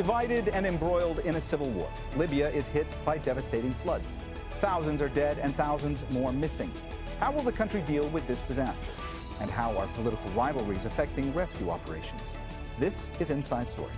Divided and embroiled in a civil war, Libya is hit by devastating floods. Thousands are dead and thousands more missing. How will the country deal with this disaster? And how are political rivalries affecting rescue operations? This is Inside Story.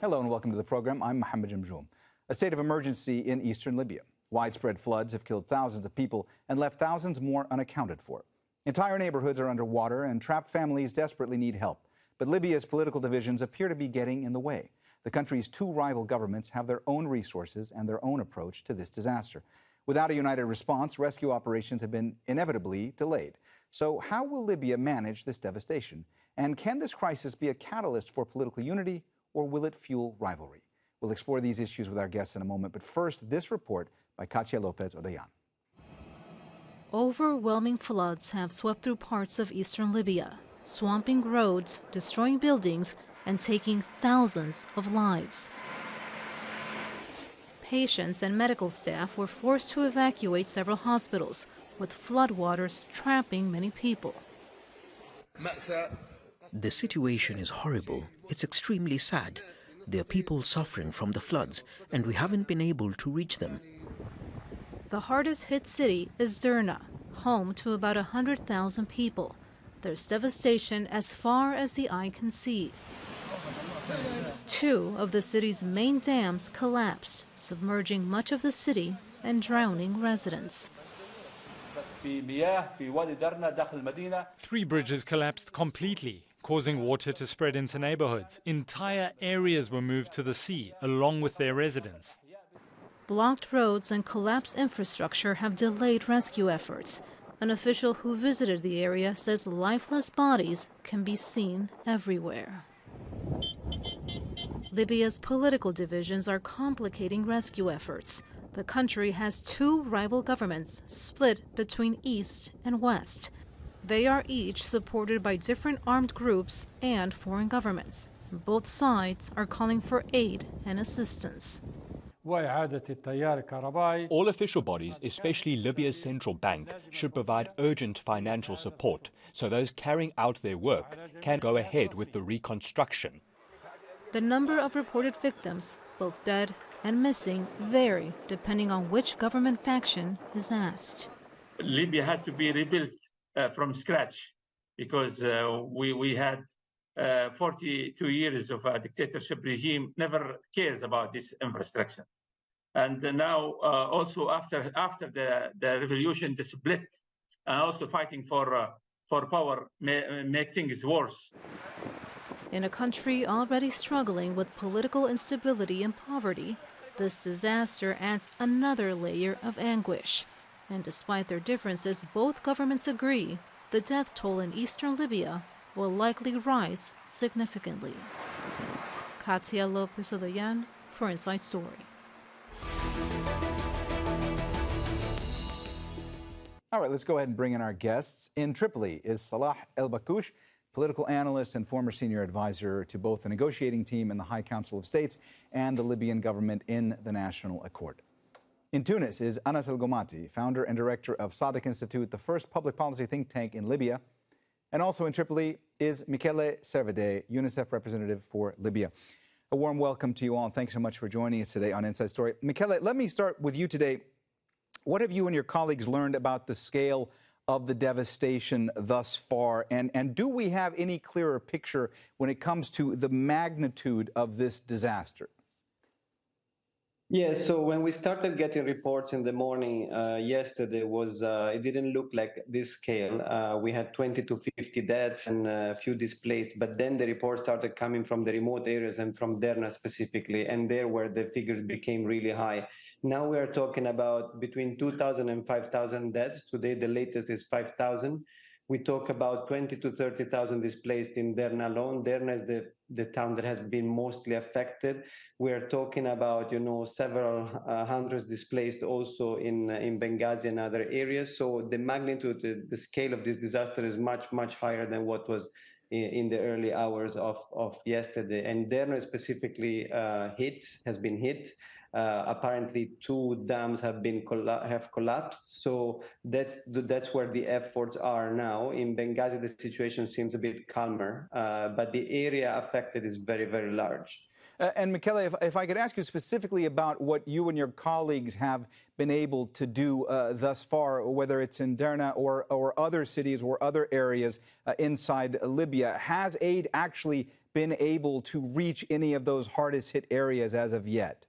Hello and welcome to the program. I'm Mohammed Jamjoom. A state of emergency in Eastern Libya. Widespread floods have killed thousands of people and left thousands more unaccounted for. Entire neighborhoods are underwater and trapped families desperately need help. But Libya's political divisions appear to be getting in the way. The country's two rival governments have their own resources and their own approach to this disaster. Without a united response, rescue operations have been inevitably delayed. So how will Libya manage this devastation? And can this crisis be a catalyst for political unity, or will it fuel rivalry? We'll explore these issues with our guests in a moment, but first, this report by Katia Lopez-Odayan. Overwhelming floods have swept through parts of eastern Libya, swamping roads, destroying buildings, and taking thousands of lives. Patients and medical staff were forced to evacuate several hospitals, with floodwaters trapping many people. The situation is horrible. It's extremely sad. There are people suffering from the floods, and we haven't been able to reach them. The hardest hit city is Derna, home to about 100,000 people. There's devastation as far as the eye can see. Two of the city's main dams collapsed, submerging much of the city and drowning residents. 3 bridges collapsed completely, causing water to spread into neighborhoods. Entire areas were moved to the sea, along with their residents. Blocked roads and collapsed infrastructure have delayed rescue efforts. An official who visited the area says lifeless bodies can be seen everywhere. Libya's political divisions are complicating rescue efforts. The country has two rival governments split between East and West. They are each supported by different armed groups and foreign governments. Both sides are calling for aid and assistance. All official bodies, especially Libya's central bank, should provide urgent financial support so those carrying out their work can go ahead with the reconstruction. The number of reported victims, both dead and missing, vary depending on which government faction is asked. Libya has to be rebuilt from scratch because we had 42 years of a dictatorship regime, never cares about this infrastructure. And now also after the revolution, the split, and also fighting for power make things worse. In a country already struggling with political instability and poverty, this disaster adds another layer of anguish. And despite their differences, both governments agree the death toll in eastern Libya will likely rise significantly. Katia Lopez-Odayan for Inside Story. All right, let's go ahead and bring in our guests. In Tripoli is Salah ElBakkoush, political analyst and former senior advisor to both the negotiating team in the High Council of States and the Libyan government in the National Accord. In Tunis is Anas Gomati, founder and director of Sadeq Institute, the first public policy think tank in Libya. And also in Tripoli is Michele Servade, UNICEF representative for Libya. A warm welcome to you all, and thanks so much for joining us today on Inside Story. Michele, let me start with you today. What have you and your colleagues learned about the scale of the devastation thus far? And do we have any clearer picture when it comes to the magnitude of this disaster? Yeah, so when we started getting reports in the morning yesterday, it didn't look like this scale. We had 20 to 50 deaths and a few displaced, but then the reports started coming from the remote areas and from Derna specifically, and there where the figures became really high. Now we are talking about between 2,000 and 5,000 deaths. Today the latest is 5,000. We talk about 20 to 30,000 displaced in Derna alone. Derna is the town that has been mostly affected. We are talking about, several hundreds displaced also in Benghazi and other areas. So the magnitude, the scale of this disaster is much, much higher than what was in the early hours of yesterday. And Derna specifically has been hit. Apparently, 2 dams have collapsed. So that's where the efforts are now. In Benghazi, the situation seems a bit calmer, but the area affected is very, very large. And Michele, if I could ask you specifically about what you and your colleagues have been able to do thus far, whether it's in Derna or other cities or other areas inside Libya, has aid actually been able to reach any of those hardest hit areas as of yet?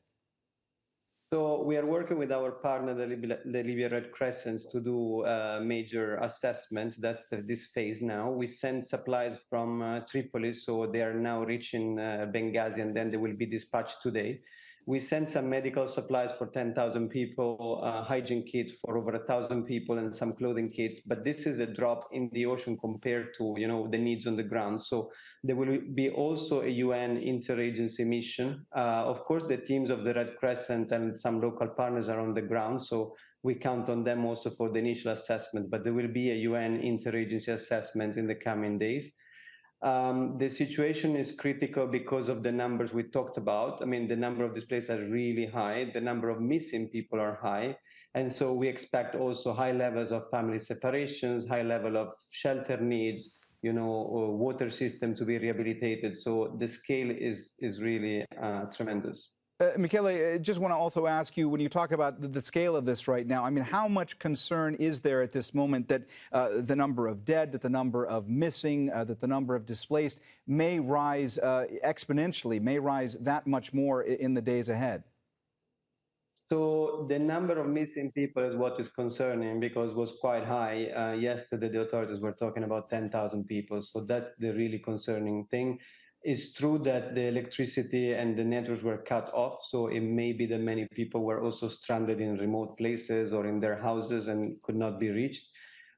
So we are working with our partner, the Libyan Red Crescent, to do major assessments. That's this phase now. We send supplies from Tripoli, so they are now reaching Benghazi, and then they will be dispatched today. We sent some medical supplies for 10,000 people, hygiene kits for over 1,000 people, and some clothing kits. But this is a drop in the ocean compared to, the needs on the ground. So there will be also a UN interagency mission. Of course, the teams of the Red Crescent and some local partners are on the ground, so we count on them also for the initial assessment. But there will be a UN interagency assessment in the coming days. The situation is critical because of the numbers we talked about. I mean, the number of displaced are really high. The number of missing people are high. And so we expect also high levels of family separations, high level of shelter needs, water system to be rehabilitated. So the scale is really tremendous. Michele, I just want to also ask you, when you talk about the scale of this right now, I mean, how much concern is there at this moment that the number of dead, that the number of missing, that the number of displaced may rise exponentially, may rise that much more in the days ahead? So the number of missing people is what is concerning, because it was quite high. Yesterday, the authorities were talking about 10,000 people. So that's the really concerning thing. It's true that the electricity and the networks were cut off, so it may be that many people were also stranded in remote places or in their houses and could not be reached.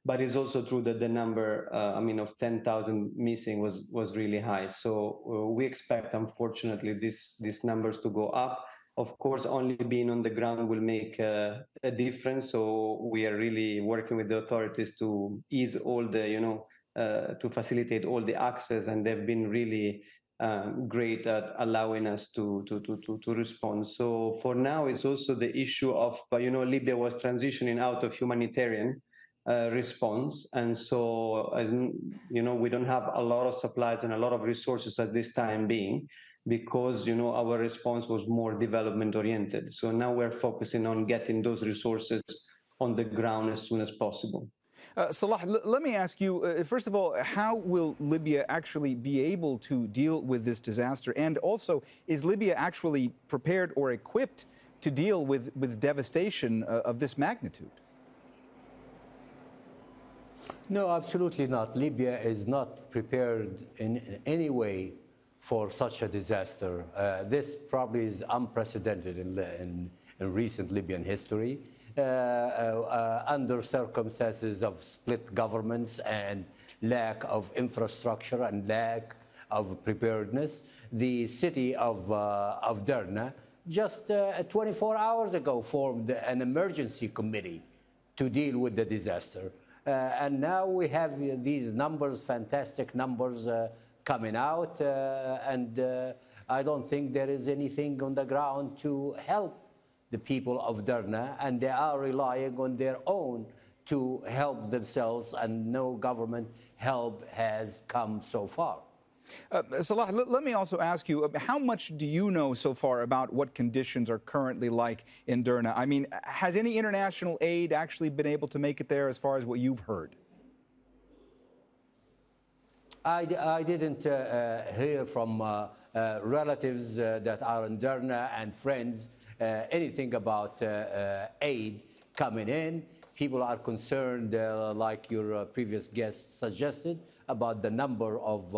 But it's also true that the number, of 10,000 missing was really high. So we expect, unfortunately, these numbers to go up. Of course, only being on the ground will make a difference. So we are really working with the authorities to ease all the, to facilitate all the access, and they've been really great at allowing us to respond. So for now, it's also the issue of, Libya was transitioning out of humanitarian response. And so, as we don't have a lot of supplies and a lot of resources at this time being, because, our response was more development oriented. So now we're focusing on getting those resources on the ground as soon as possible. Salah, let me ask you, first of all, how will Libya actually be able to deal with this disaster? And also, is Libya actually prepared or equipped to deal with devastation of this magnitude? No, absolutely not. Libya is not prepared in any way for such a disaster. This probably is unprecedented in recent Libyan history. Under circumstances of split governments and lack of infrastructure and lack of preparedness, the city of Derna just 24 hours ago formed an emergency committee to deal with the disaster. And now we have these numbers, fantastic numbers coming out, and I don't think there is anything on the ground to help the people of Derna, and they are relying on their own to help themselves, and no government help has come so far. Salah, let me also ask you, how much do you know so far about what conditions are currently like in Derna? I mean, has any international aid actually been able to make it there as far as what you've heard? I didn't hear from relatives that are in Derna and friends anything about aid coming in. People are concerned, like your previous guest suggested, about the number of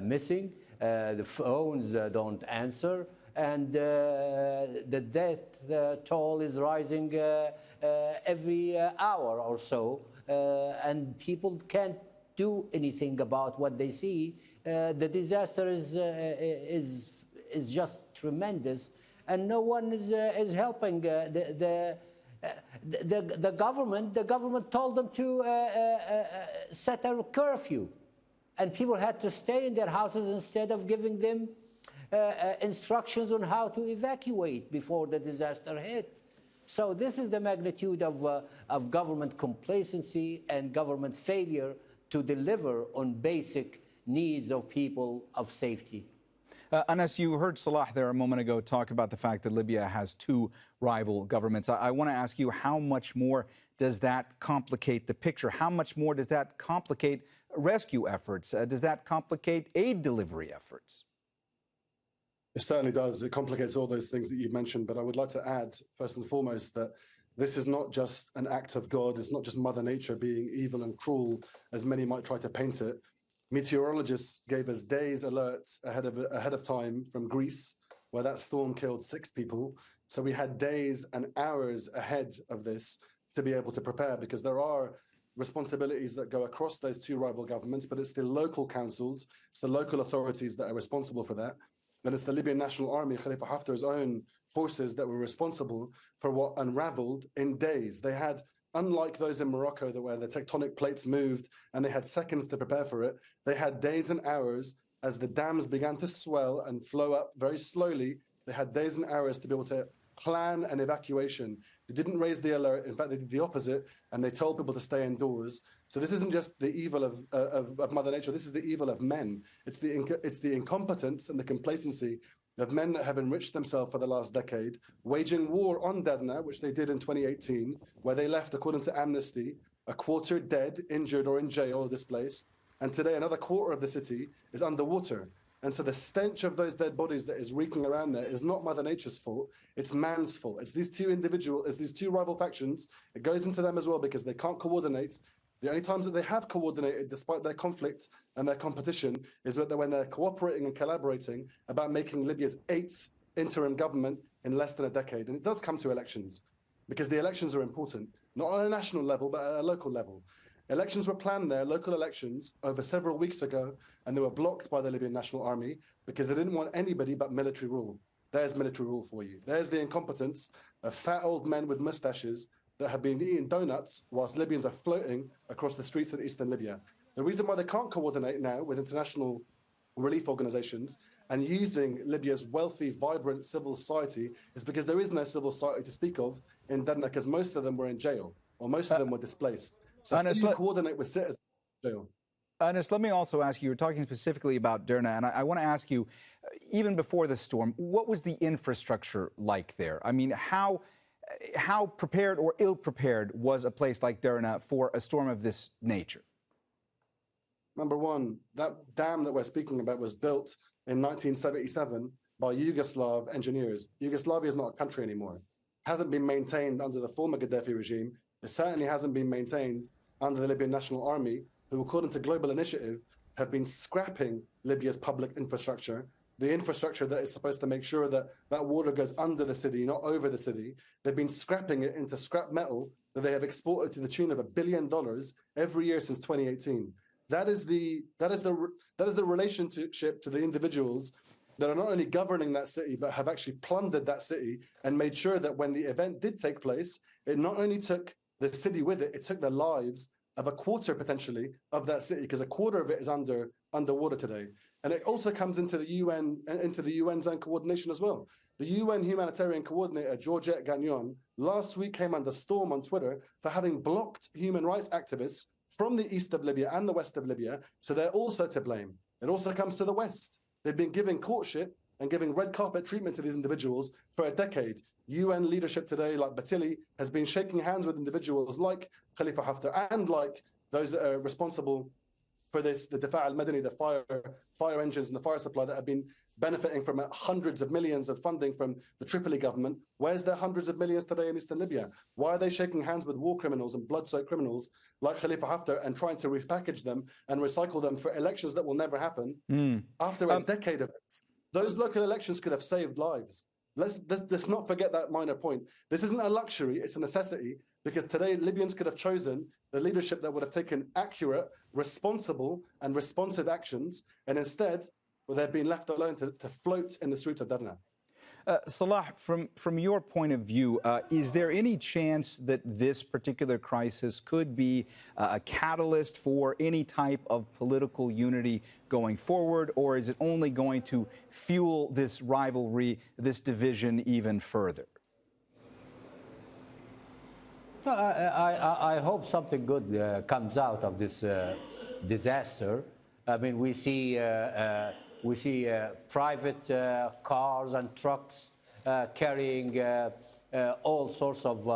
missing. The phones don't answer, and the death toll is rising every hour or so, and people can't do anything about what they see. The disaster is just tremendous, and no one is helping. The government told them to set a curfew, and people had to stay in their houses instead of giving them instructions on how to evacuate before the disaster hit. So this is the magnitude of government complacency and government failure to deliver on basic needs of people of safety. Anas, you heard Salah there a moment ago talk about the fact that Libya has two rival governments. I want to ask you, how much more does that complicate the picture? How much more does that complicate rescue efforts? Does that complicate aid delivery efforts? It certainly does. It complicates all those things that you've mentioned. But I would like to add, first and foremost, that this is not just an act of God. It's not just Mother Nature being evil and cruel, as many might try to paint it. Meteorologists gave us days alert ahead of time from Greece, where that storm killed 6 people. So we had days and hours ahead of this to be able to prepare, because there are responsibilities that go across those two rival governments, but it's the local councils, it's the local authorities that are responsible for that. And it's the Libyan National Army, Khalifa Haftar's own forces, that were responsible for what unraveled in days. They had, unlike those in Morocco, where the tectonic plates moved and they had seconds to prepare for it, they had days and hours as the dams began to swell and flow up very slowly. They had days and hours to be able to plan an evacuation. They didn't raise the alert. In fact, they did the opposite, and they told people to stay indoors. So this isn't just the evil of Mother Nature. This is the evil of men. It's the incompetence and the complacency of men that have enriched themselves for the last decade, waging war on Derna, which they did in 2018, where they left, according to Amnesty, a quarter dead, injured, or in jail or displaced. And today, another quarter of the city is underwater. And so the stench of those dead bodies that is reeking around there is not Mother Nature's fault, it's man's fault. It's these two rival factions. It goes into them as well, because they can't coordinate. The only times that they have coordinated, despite their conflict and their competition, is when they're cooperating and collaborating about making Libya's 8th interim government in less than a decade. And it does come to elections, because the elections are important, not on a national level, but at a local level. Elections were planned there, local elections, over several weeks ago, and they were blocked by the Libyan National Army because they didn't want anybody but military rule. There's military rule for you. There's the incompetence of fat old men with mustaches that have been eating donuts whilst Libyans are floating across the streets of Eastern Libya. The reason why they can't coordinate now with international relief organizations and using Libya's wealthy, vibrant civil society is because there is no civil society to speak of in Derna, because most of them were in jail, or most of them were displaced. So Anas, you coordinate with citizens in jail. Anas, let me also ask you, you're talking specifically about Derna, and I want to ask you, even before the storm, what was the infrastructure like there? I mean, how prepared or ill-prepared was a place like Derna for a storm of this nature? Number one, that dam that we're speaking about was built in 1977 by Yugoslav engineers. Yugoslavia is not a country anymore. It hasn't been maintained under the former Gaddafi regime. It certainly hasn't been maintained under the Libyan National Army, who, according to Global Initiative, have been scrapping Libya's public infrastructure, the infrastructure that is supposed to make sure that that water goes under the city, not over the city. They've been scrapping it into scrap metal that they have exported to the tune of $1 billion every year since 2018. That is the relationship to the individuals that are not only governing that city, but have actually plundered that city and made sure that when the event did take place, it not only took the city with it, it took the lives of a quarter potentially of that city, because a quarter of it is underwater today. And it also comes into the UN's own coordination as well. The UN humanitarian coordinator, Georgette Gagnon, last week came under storm on Twitter for having blocked human rights activists from the east of Libya and the west of Libya. So they're also to blame. It also comes to the west. They've been giving courtship and giving red carpet treatment to these individuals for a decade. UN leadership today, like Batili, has been shaking hands with individuals like Khalifa Haftar and like those that are responsible for this, the Difa' al-Madani, the fire engines and the fire supply that have been benefiting from hundreds of millions of funding from the Tripoli government. Where's their hundreds of millions today in Eastern Libya? Why are they shaking hands with war criminals and blood-soaked criminals like Khalifa Haftar and trying to repackage them and recycle them for elections that will never happen? After a decade of this, those local elections could have saved lives. Let's not forget that minor point. This isn't a luxury, it's a necessity, because today Libyans could have chosen the leadership that would have taken accurate, responsible, and responsive actions, and instead, they've been left alone to float in the streets of Derna. Salah, from your point of view, is there any chance that this particular crisis could be a catalyst for any type of political unity going forward, or is it only going to fuel this rivalry, this division even further? I hope something good comes out of this disaster. I mean, we see private cars and trucks carrying all sorts of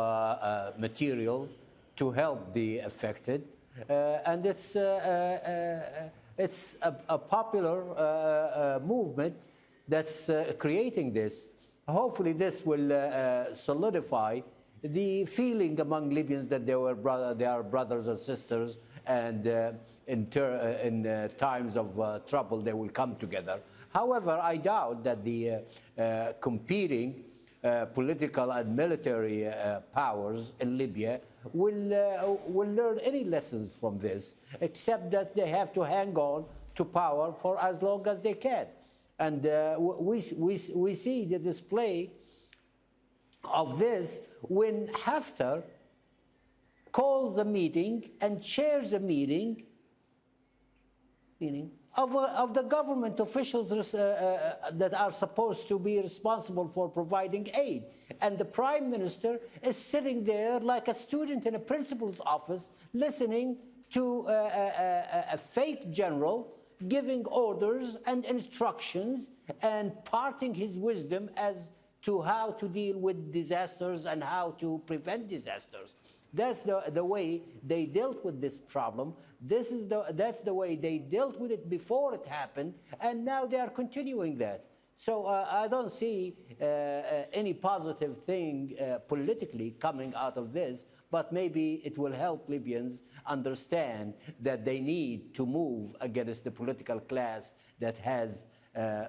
materials to help the affected, and it's a popular movement that's creating this. Hopefully, this will solidify the feeling among Libyans that they are brothers and sisters, and in times of trouble they will come together. However, I doubt that the competing political and military powers in Libya will learn any lessons from this, except that they have to hang on to power for as long as they can. And we see the display of this when Haftar calls a meeting and chairs a meeting of the government officials that are supposed to be responsible for providing aid. And the prime minister is sitting there like a student in a principal's office listening to a fake general giving orders and instructions and parting his wisdom as to how to deal with disasters and how to prevent disasters. That's the way they dealt with this problem. That's the way they dealt with it before it happened, and now they are continuing that. So I don't see any positive thing politically coming out of this, but maybe it will help Libyans understand that they need to move against the political class that has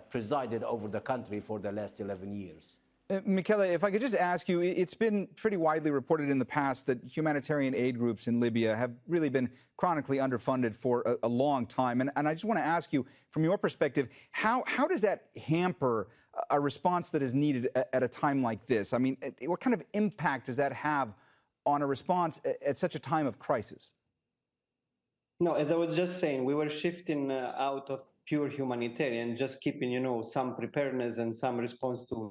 presided over the country for the last 11 years. Michele, if I could just ask you, it's been pretty widely reported in the past that humanitarian aid groups in Libya have really been chronically underfunded for a long time. And I just want to ask you, from your perspective, how does that hamper a response that is needed at a time like this? I mean, what kind of impact does that have on a response at such a time of crisis? No, as I was just saying, we were shifting out of pure humanitarian, just keeping, some preparedness and some response to,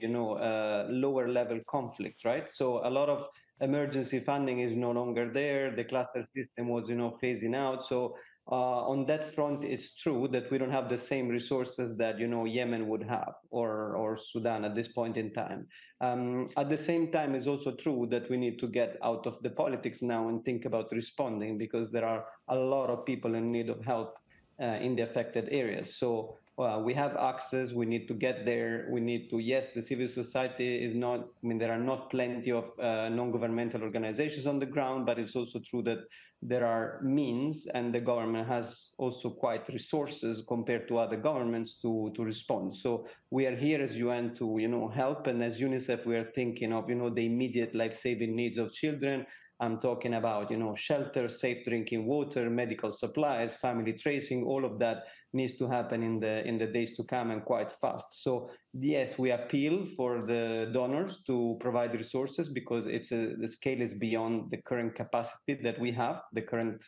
lower level conflicts, right? So a lot of emergency funding is no longer there. The cluster system was, phasing out. So on that front, it's true that we don't have the same resources that, Yemen would have or Sudan at this point in time. At the same time, it's also true that we need to get out of the politics now and think about responding, because there are a lot of people in need of help in the affected areas. So we have access, we need to get there, we need to, yes, the civil society is not, there are not plenty of non-governmental organizations on the ground, but it's also true that there are means, and the government has also quite resources compared to other governments to respond. So we are here as UN to, help, and as UNICEF we are thinking of, the immediate life-saving needs of children. I'm talking about, shelter, safe drinking water, medical supplies, family tracing. All of that needs to happen in the days to come, and quite fast. So yes, we appeal for the donors to provide resources, because the scale is beyond the current capacity that we have, the current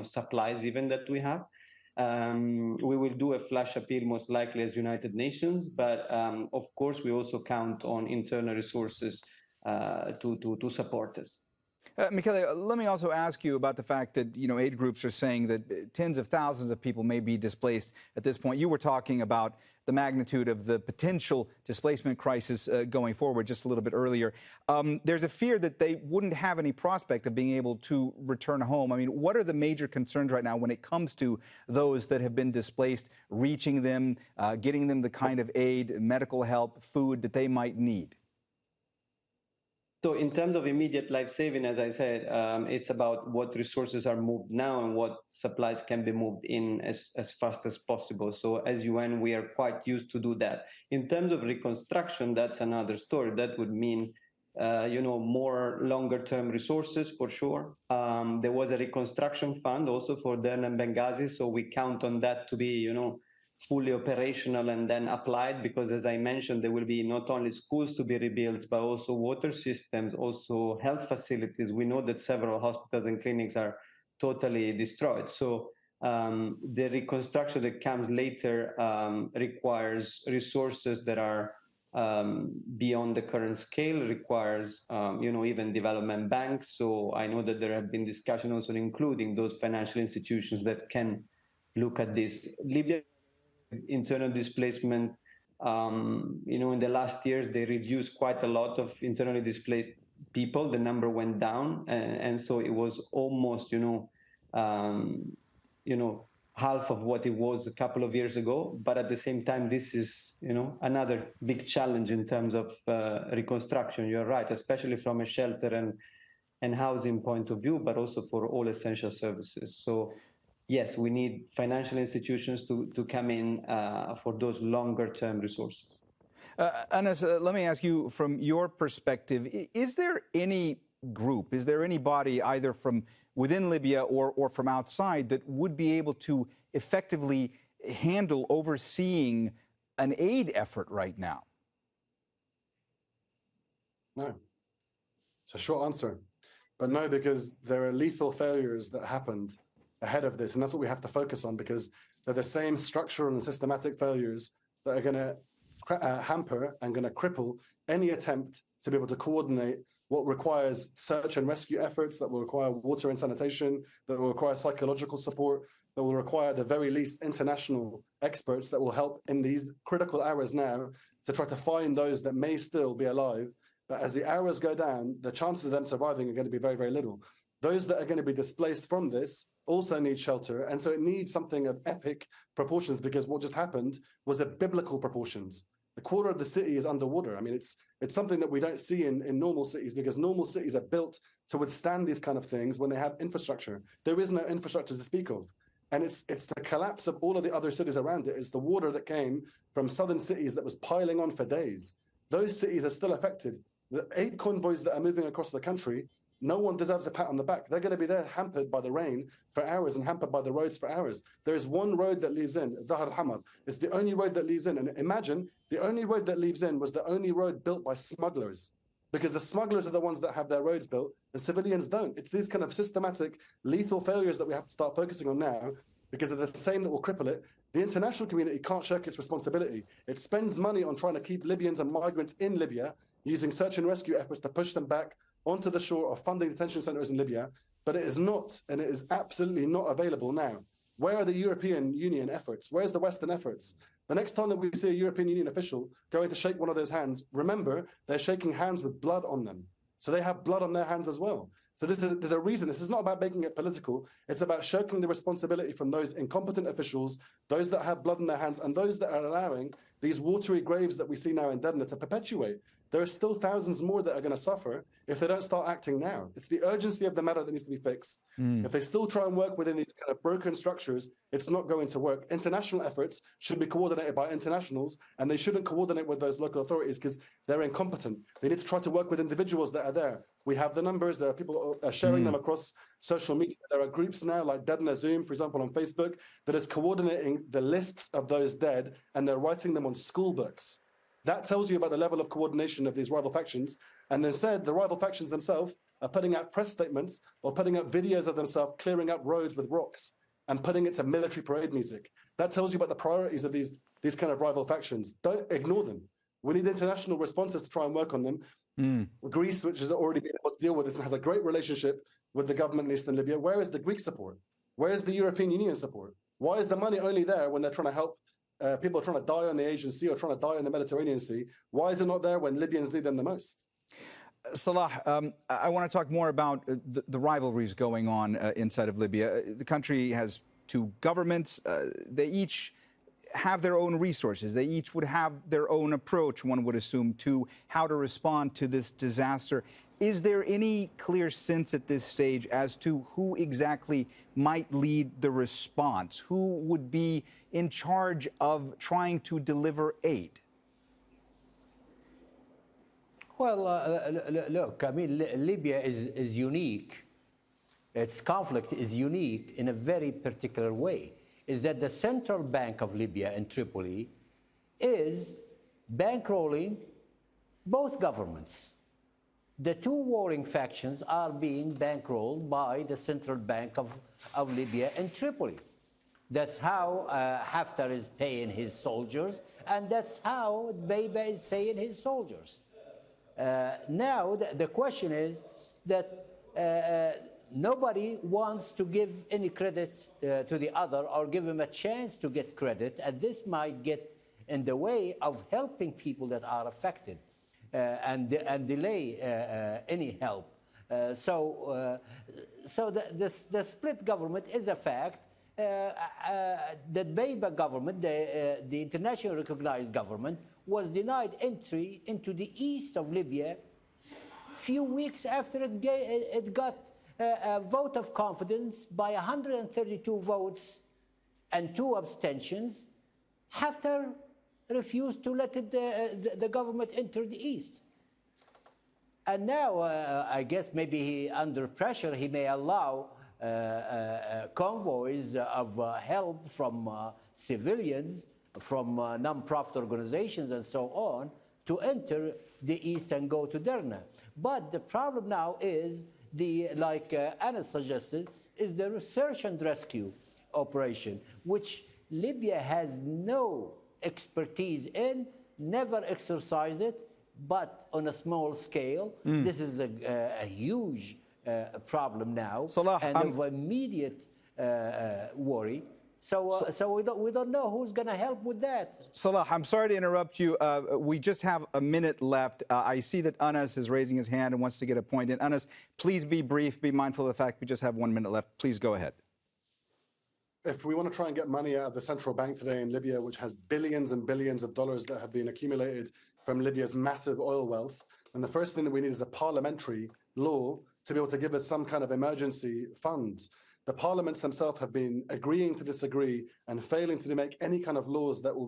supplies even that we have. We will do a flash appeal most likely as United Nations, but of course we also count on internal resources to support us. Michele, let me also ask you about the fact that, aid groups are saying that tens of thousands of people may be displaced at this point. You were talking about the magnitude of the potential displacement crisis going forward just a little bit earlier. There's a fear that they wouldn't have any prospect of being able to return home. I mean, what are the major concerns right now when it comes to those that have been displaced, reaching them, getting them the kind of aid, medical help, food that they might need? So in terms of immediate life-saving, as I said, it's about what resources are moved now and what supplies can be moved in as fast as possible. So as UN, we are quite used to do that. In terms of reconstruction, that's another story. That would mean, more longer-term resources for sure. There was a reconstruction fund also for Derna and Benghazi, so we count on that to be, fully operational and then applied, because as I mentioned, there will be not only schools to be rebuilt, but also water systems, also health facilities. We know that several hospitals and clinics are totally destroyed. So the reconstruction that comes later requires resources that are beyond the current scale, requires even development banks. So I know that there have been discussions also including those financial institutions that can look at this. Libya internal displacement, in the last years they reduced quite a lot of internally displaced people. The number went down, and so it was almost half of what it was a couple of years ago. But at the same time, this is another big challenge in terms of reconstruction. You're right, especially from a shelter and housing point of view, but also for all essential services. So yes, we need financial institutions to come in for those longer term resources. Anas, let me ask you from your perspective, is there any group, is there any body either from within Libya or from outside that would be able to effectively handle overseeing an aid effort right now? No. It's a short answer. But no, because there are lethal failures that happened ahead of this. And that's what we have to focus on, because they're the same structural and systematic failures that are going to hamper and going to cripple any attempt to be able to coordinate what requires search and rescue efforts, that will require water and sanitation, that will require psychological support, that will require, at the very least, international experts that will help in these critical hours now to try to find those that may still be alive. But as the hours go down, the chances of them surviving are going to be very, very little. Those that are going to be displaced from this also need shelter. And so it needs something of epic proportions, because what just happened was at biblical proportions. A quarter of the city is underwater. I mean, it's something that we don't see in normal cities, because normal cities are built to withstand these kind of things when they have infrastructure. There is no infrastructure to speak of. And it's the collapse of all of the other cities around it. It's the water that came from southern cities that was piling on for days. Those cities are still affected. The aid convoys that are moving across the country, no one deserves a pat on the back. They're going to be there hampered by the rain for hours and hampered by the roads for hours. There is one road that leaves in, Dahr al-Hamar. It's the only road that leaves in. And imagine, the only road that leaves in was the only road built by smugglers, because the smugglers are the ones that have their roads built and civilians don't. It's these kind of systematic, lethal failures that we have to start focusing on now, because they're the same that will cripple it. The international community can't shirk its responsibility. It spends money on trying to keep Libyans and migrants in Libya, using search and rescue efforts to push them back onto the shore, or funding detention centers in Libya, but it is not, and it is absolutely not available now. Where are the European Union efforts? Where's the Western efforts? The next time that we see a European Union official going to shake one of those hands, remember, they're shaking hands with blood on them. So they have blood on their hands as well. So there's a reason. This is not about making it political. It's about shirking the responsibility from those incompetent officials, those that have blood in their hands, and those that are allowing these watery graves that we see now in Derna to perpetuate. There are still thousands more that are going to suffer if they don't start acting now. It's the urgency of the matter that needs to be fixed. If they still try and work within these kind of broken structures, it's not going to work. International efforts should be coordinated by internationals, and they shouldn't coordinate with those local authorities because they're incompetent. They need to try to work with individuals that are there. We have the numbers. There are people sharing them across social media. There are groups now like Derna Zoom, for example, on Facebook, that is coordinating the lists of those dead, and they're writing them on school books. That tells you about the level of coordination of these rival factions. And instead, the rival factions themselves are putting out press statements or putting out videos of themselves clearing up roads with rocks and putting it to military parade music. That tells you about the priorities of these kind of rival factions. Don't ignore them. We need international responses to try and work on them. Greece, which has already been able to deal with this and has a great relationship with the government in Eastern Libya, where is the Greek support? Where is the European Union support? Why is the money only there when they're trying to help people trying to die on the Asian Sea or trying to die in the Mediterranean Sea? Why is it not there when Libyans need them the most? Salah, I want to talk more about the rivalries going on inside of Libya. The country has two governments. They each have their own resources. They each would have their own approach, one would assume, to how to respond to this disaster. Is there any clear sense at this stage as to who exactly might lead the response? Who would be in charge of trying to deliver aid? Well, look, I mean, Libya is unique. Its conflict is unique in a very particular way. is that the central bank of Libya in Tripoli is bankrolling both governments. The two warring factions are being bankrolled by the central bank of Libya in Tripoli. That's how Haftar is paying his soldiers, and that's how Beiba is paying his soldiers. Now, the question is that nobody wants to give any credit to the other or give him a chance to get credit, and this might get in the way of helping people that are affected and delay any help. So the split government is a fact. The Beiba government, the internationally recognized government, was denied entry into the east of Libya few weeks after it got a vote of confidence by 132 votes and 2 abstentions. Haftar refused to let the government enter the east. And now, I guess maybe under pressure, he may allow convoys of help from civilians, from non-profit organizations and so on, to enter the east and go to Derna. But the problem now is, like Anna suggested, is the search and rescue operation, which Libya has no expertise in, never exercised it, but on a small scale. This is a huge problem now, Salah, and of immediate worry. So we don't know who's going to help with that. Salah, I'm sorry to interrupt you. We just have a minute left. I see that Anas is raising his hand and wants to get a point in. Anas, please be brief. Be mindful of the fact we just have 1 minute left. Please go ahead. If we want to try and get money out of the central bank today in Libya, which has billions and billions of dollars that have been accumulated from Libya's massive oil wealth, then the first thing that we need is a parliamentary law to be able to give us some kind of emergency fund. The parliaments themselves have been agreeing to disagree and failing to make any kind of laws that will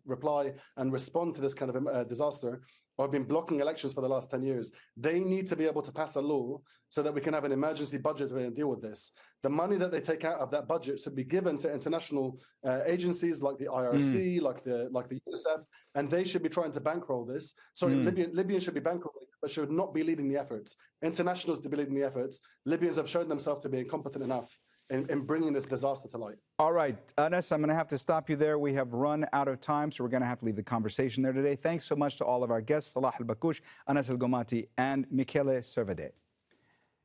reply and respond to this kind of disaster, or have been blocking elections for the last 10 years. They need to be able to pass a law so that we can have an emergency budget to deal with this. The money that they take out of that budget should be given to international agencies like the IRC, like the UNICEF, and they should be trying to bankroll this. Sorry, Libyan should be bankrolling, but should not be leading the efforts. Internationals to be leading the efforts. Libyans have shown themselves to be incompetent enough in bringing this disaster to light. All right, Anas, I'm going to have to stop you there. We have run out of time, so we're going to have to leave the conversation there today. Thanks so much to all of our guests, Salah ElBakkoush, Anas Gomati, and Michele Servade.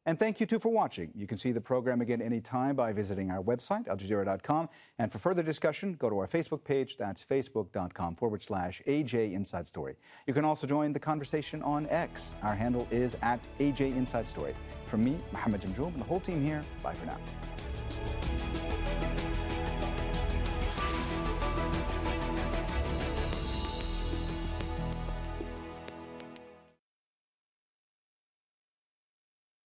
And thank you, too, for watching. You can see the program again anytime by visiting our website, aljazeera.com. And for further discussion, go to our Facebook page. That's facebook.com/AJ Inside Story. You can also join the conversation on X. Our handle is @AJ Inside Story. From me, Mohammed Jamjoom, and the whole team here, bye for now.